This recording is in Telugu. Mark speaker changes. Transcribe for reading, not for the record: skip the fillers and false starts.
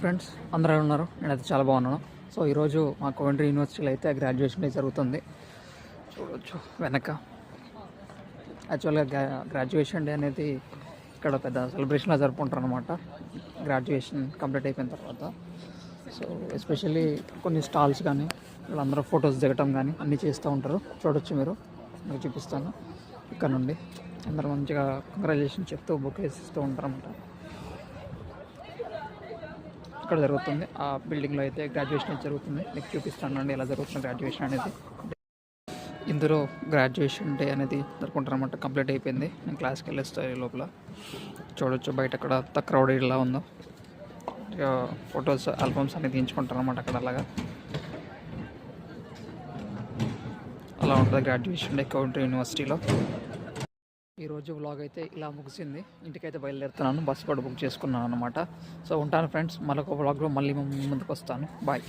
Speaker 1: ఫ్రెండ్స్ అందరూ ఉన్నారు. నేనైతే చాలా బాగున్నాను. సో ఈరోజు మా కోవెంట్రీ యూనివర్సిటీలో అయితే గ్రాడ్యుయేషన్ డే జరుగుతుంది. చూడవచ్చు వెనక. యాక్చువల్గా గ్రాడ్యుయేషన్ డే అనేది ఇక్కడ పెద్ద సెలబ్రేషన్లా జరుపుకుంటారు అనమాట, గ్రాడ్యుయేషన్ కంప్లీట్ అయిపోయిన తర్వాత. సో ఎస్పెషల్లీ కొన్ని స్టాల్స్ కానీ వీళ్ళందరూ ఫొటోస్ దిగటం కానీ అన్నీ చేస్తూ ఉంటారు. చూడొచ్చు, మీకు చూపిస్తాను. ఇక్కడ నుండి అందరూ మంచిగా కంగ్రాచులేషన్ చెప్తూ బొకేస్ ఇస్తూ ఉంటారు అన్నమాట. ఇక్కడ జరుగుతుంది ఆ బిల్డింగ్లో అయితే గ్రాడ్యుయేషన్ జరుగుతుంది. మీకు చూపిస్తాను అండి ఎలా జరుగుతుంది గ్రాడ్యుయేషన్ అనేది. ఇందులో గ్రాడ్యుయేషన్ డే అనేది జరుపుకుంటారు అన్నమాట. కంప్లీట్ అయిపోయింది. నేను క్లాస్కి వెళ్ళేస్తాను లోపల. చూడొచ్చు బయట అక్కడ అంత క్రౌడ్ ఇలా ఉందో. ఇక ఫొటోస్ ఆల్బమ్స్ అన్ని తీయించుకుంటారు అన్నమాట అక్కడ. అలా ఉంటుంది గ్రాడ్యుయేషన్ డే కోవెంట్రీ యూనివర్సిటీలో. ఈరోజు వ్లాగ్ అయితే ఇలా ముగిసింది. ఇంటికైతే బయలుదేరుతున్నాను. బస్సు కూడా బుక్ చేసుకున్నాను అనమాట. సో ఉంటాను ఫ్రెండ్స్. మరొక వ్లాగ్లో మళ్ళీ ముందుకు వస్తాను. బాయ్.